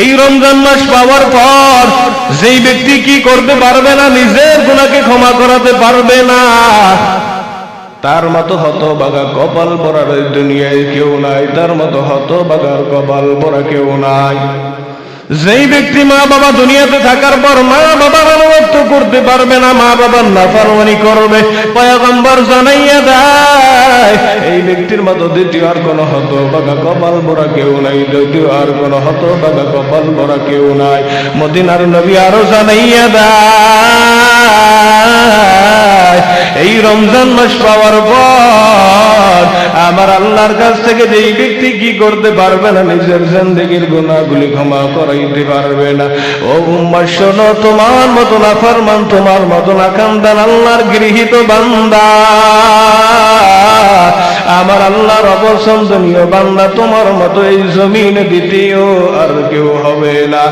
এই রমজান মাস পাওয়ার পর যেই ব্যক্তি কি করতে পারবে না, নিজের গুনাহকে ক্ষমা করাতে পারবে না, তার মতো হতভাগা কপাল পরার দুনিয়ায় কেউ নাই, তার মতো হতভাগার কপাল পরা কেউ নাই। যেই ব্যক্তি মা বাবা দুনিয়াতে থাকার পর মা বাবার আনুগত্য করতে পারবে না, মা বাবার নাফরমানি করবে, পয়গম্বর জানাইয়া দেয় এই ব্যক্তির মতো দ্বিতীয় আর কোনো হতভাগা কপাল পরা কেউ নাই, দ্বিতীয় আর কোনো হতভাগা কপাল পরা কেউ নাই। মদিনার নবী আরো জানাইয়া দেয় এই রমজান মাস পাওয়ার পর আমার আল্লাহর কাছ থেকে যেই ব্যক্তি কি করতে পারবে না, নিজের জিন্দেগীর গুনাহগুলি ক্ষমা করাইতে পারবে না। ও উম্মাহ শোনো, তোমার মতো নাফরমান, তোমার মতো নাকান্দান আল্লাহর গৃহীত বান্দা, আমার আল্লাহর অপছন্দনীয় বান্দা তোমার মতো এই জমিনে দ্বিতীয় আর কেউ হবে না।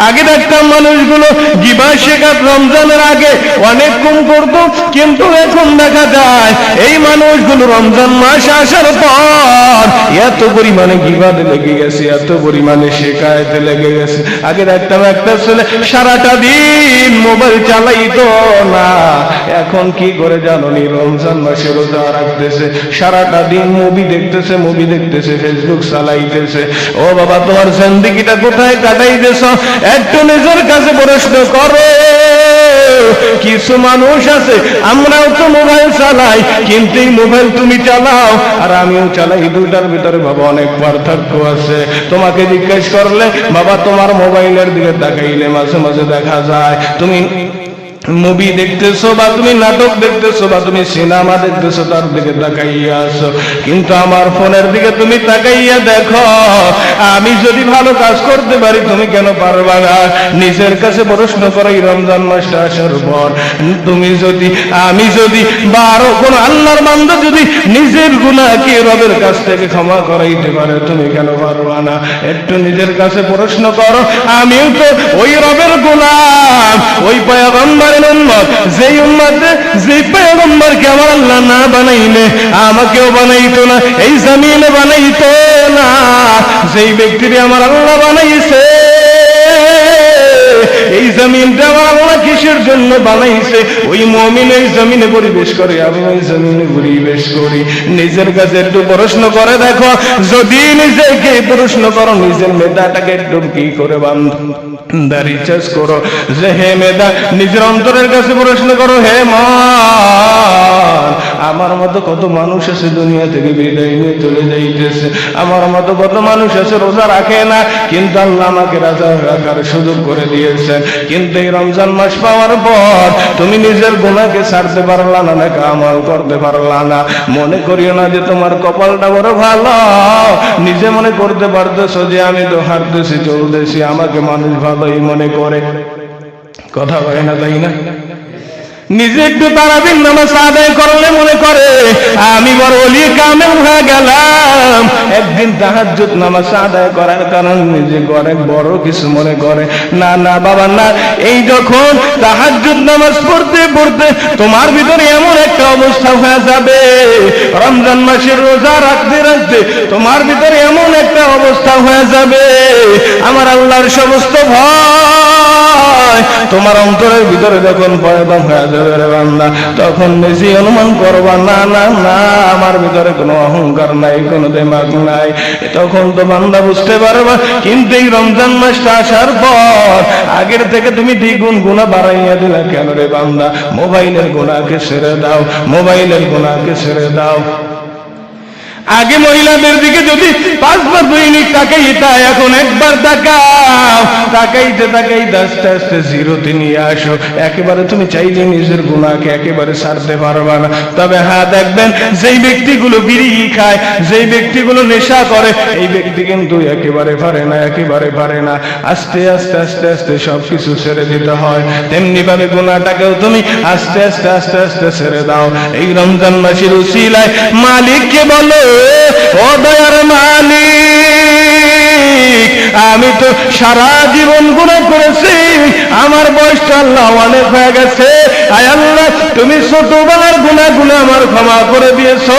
আগে দেখতাম মানুষগুলো গিবত শিকার রমজানের আগে অনেক কম করতো, কিন্তু এখন দেখা যায় এই মানুষগুলো রমজান মাস আসার পর এত পরিমাণে গিবত লেগে গেছে, এত পরিমাণে শিকায়তে লেগে গেছে। আগে দেখতাম একটা ছেলে সারাটা দিন মোবাইল চালাইতো না, এখন কি করে জানোনি, রমজান মাসে রোজা রাখতেছে, সারাটা দিন মুভি দেখতেছে, ফেসবুক চালাইতেছে। ও বাবা, তোমার জিন্দেগিটা কোথায় কাটাইতেছ একটু নিজের কাছে প্রশ্ন করো। কিছু মানুষ আছে, আমরাও তো মোবাইল চালাই, কিন্তু এই মোবাইল তুমি চালাও আর আমিও চালাই, দুইটার ভিতরে বাবা অনেক পার্থক্য আছে। তোমাকে জিজ্ঞেস করলে বাবা তোমার মোবাইলের দিকে তাকাইলে মাঝে মাঝে দেখা যায় তুমি মুভি দেখতেছো বা তুমি নাটক দেখতেছো বা তুমি সিনেমা দেখতেছো, তার দিকে তাকাইয়া আসো, কিন্তু আমার ফোনের দিকে তুমি তাকাইয়া দেখো আমি যদি ভালো কাজ করতে পারি তুমি কেন পারবা না? নিজের কাছে প্রশ্ন করো, এই রমজান মাসটা আসার পর আমি যদি বা আরো কোন আল্লাহর বান্দা যদি নিজের গুনাহকে রবের কাছ থেকে ক্ষমা করাইতে পারে, তুমি কেন পারবা না? একটু নিজের কাছে প্রশ্ন করো, আমিও তো ওই রবের গোলাম, ওই পয়গম্বর যেই উম্মতে যেই পয়গম্বরকে আমার আল্লাহ না বানাইলে আমাকেও বানাইতো না, এই জমিনে বানাইতো না। যেই ব্যক্তিরে আমার আল্লাহ বানাইছে, এই জমিনটা আমার আল্লাহ কিসের জন্য বানাইছে? ওই মুমিন এই জমিনে পরিবেশ করে, আমি ওই জমিনে পরিবেশ করি। নিজের কাছে একটু প্রশ্ন করে দেখো, যদি নিজেকে প্রশ্ন করো, নিজের মেধাটাকে একটু কি করে বান্ধা রিচার্জ করো, যে হে মেধা, নিজের অন্তরের কাছে প্রশ্ন করো, হে মান, আমার মতো কত মানুষ আছে দুনিয়া থেকে বিদায় নিয়ে চলে যাইতেছে, আমার মতো কত মানুষ আছে রোজা রাখে না, কিন্তু আল্লাহ আমাকে রোজা রাখার সুযোগ করে দিয়েছেন। কিন্তু এই রমজান মাস পাওয়ার পর তুমি নিজের গুনাহকে ছাড়তে পারলা না, নাকি আমল করতে পারলা না। মনে করিও না যে তোমার কপালটা বড় ভালো, নিজে মনে করতে পারতেছো যে আমি তো হারতেছি চলতেছি, আমাকে মানুষ ভালোই মনে করে। কথা বলে না, তাই না? নিজে একটু তারাবির নামাজ আদায় করলে মনে করে আমি বড় ওলি কামেল হয়ে গেলাম। একদিন তাহাজ্জুদ নামাজ আদায় করার কারণে নিজে অনেক বড় কিছু মনে করে। না না বাবা না, এই যখন তাহাজ্জুদ নামাজ পড়তে পড়তে তোমার ভিতরে এমন একটা অবস্থা হয়ে যাবে, রমজান মাসের রোজা রাখতে রাখতে তোমার ভিতরে এমন একটা অবস্থা হয়ে যাবে, আমার আল্লাহর সমস্ত ভয় তোমার অন্তরের ভিতরে যখন পয়দা হয়ে যাবে রে বান্দা, তখন নিজে অনুমান করবা, না না না আমার ভিতরে কোনো অহংকার নাই, কোনো দেমাগ নাই, তখন তো বান্দা বুঝতে পারবা। কিন্তু এই রমজান মাসটা আসার পর আগের থেকে তুমি দ্বিগুণ গুনাহ বাড়াইয়া দিলা কেন রে বান্দা? মোবাইলের গুনাহকে ছেড়ে দাও, মোবাইলের গুনাহকে ছেড়ে দাও। আগে মহিলাদের দিকে যদি 5 বার দৈনিক তাকাইতা, এখন একবার তাকাও, তাকাইতে তাকাইতে আস্তে আস্তে জিরোতে নিয়ে আসো। একেবারে তুমি চাইলে নিজের গুনাহকে একেবারে ছাড়তে পারবা না। তবে হ্যাঁ, দেখবেন যেই ব্যক্তিগুলো বিড়ি খায়, যেই ব্যক্তিগুলো নেশা করে, এই ব্যক্তি কিন্তু একেবারে পারে না, একেবারে পারে না। আস্তে আস্তে আস্তে আস্তে সবকিছু ছেড়ে দিতে হয়, তেমনি ভাবে গুনাহটাকেও তুমি আস্তে আস্তে আস্তে আস্তে ছেড়ে দাও। এই রমজান মাসের উসিলায় মালিককে বলো, ও দয়ার মালিক, আমি তো সারা জীবন গুনাহ করেছি, আমার বয়সটা আল্লাহ অনেক হয়ে গেছে, আয় আল্লাহ তুমি ছোটবেলার গুনাহগুলো আমার ক্ষমা করে দিয়েছো,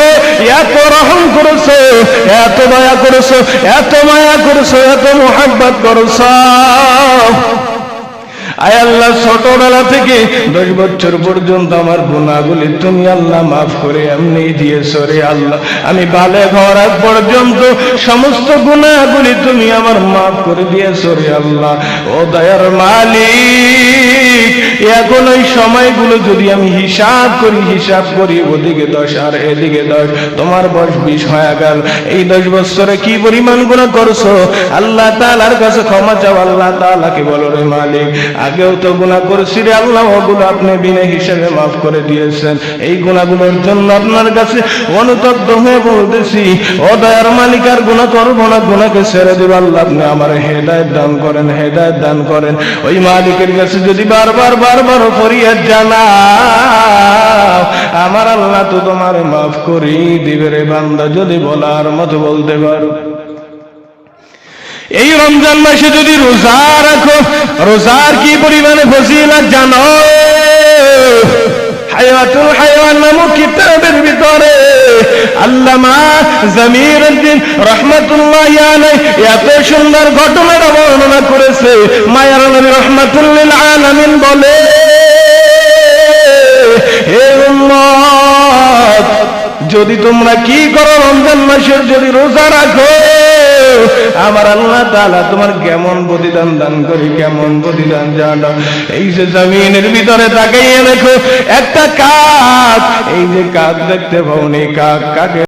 এত রহম করেছো, এত দয়া করেছো, এত মায়া করেছো, এত মুহাব্বত করেছো। আয় আল্লাহ ছোটবেলা থেকে 10 বছর পর্যন্ত আমার গুনাহগুলি তুমি আল্লাহ মাফ করে এমনি দিয়েছো রে আল্লাহ। আমি বালেগ হওয়ার আগ পর্যন্ত সমস্ত গুনাহগুলি তুমি আমার মাফ করে দিয়েছো রে আল্লাহ। ও দয়ার মালিক, এখন ওই সময়গুলো যদি আমি হিসাব করি ওদিকে 10 আর এদিকে 10, তোমার বয়স 20 হয়ে গেল। এই 10 বছরে কি পরিমাণ গুনাহ করছো, আল্লাহ তাআলার কাছে ক্ষমা চাও। আল্লাহ তাআলাকে বলো রে মালিক আগেও তো গুনাহ করেছি রে আল্লাহ, ওগুলো আপনি বিনা হিসাবে মাফ করে দিয়েছেন। এই গুনাহগুলোর জন্য আপনার কাছে অনুতপ্ত হয়ে বলতেছি, ও দয়ার মালিক আর গুনাহ করবো না, গুনাহকে ছেড়ে দেব আল্লাহ। আপনি আমার হেদায়েত দান করেন, হেদায়েত দান করেন। ওই মালিকের কাছে যদি বারবার ফরিয়াদ জানাও, আমার আল্লাহ তো তোমার মাফ করি দিবে রে বান্দা, যদি বলার মতো বলতে পারো। এই রমজান মাসে যদি রোজা রাখো, রোজার কি পরিমাণে ফজিলত জানো? হায়াতুল হায়াওয়ান নামক কিতাবের ভিতরে আল্লামা জমিরউদ্দিন রাহমাতুল্লাহি আলাইহি এত সুন্দর ঘটনাটা বর্ণনা করেছে। মায়ার নবী রাহমাতুল লিল আলামিন বলে, হে উম্মত, যদি তোমরা কি করো রমজান মাসের যদি রোজা রাখো, আমার আল্লাহ তাআলা তোমার কেমন প্রতিদান দান করি, কেমন প্রতিদান জানো। এই যে জমিনের ভিতরে তাকাইয়ে দেখো একটা কাক, এই যে কাক দেখতে পাওনি, কাকে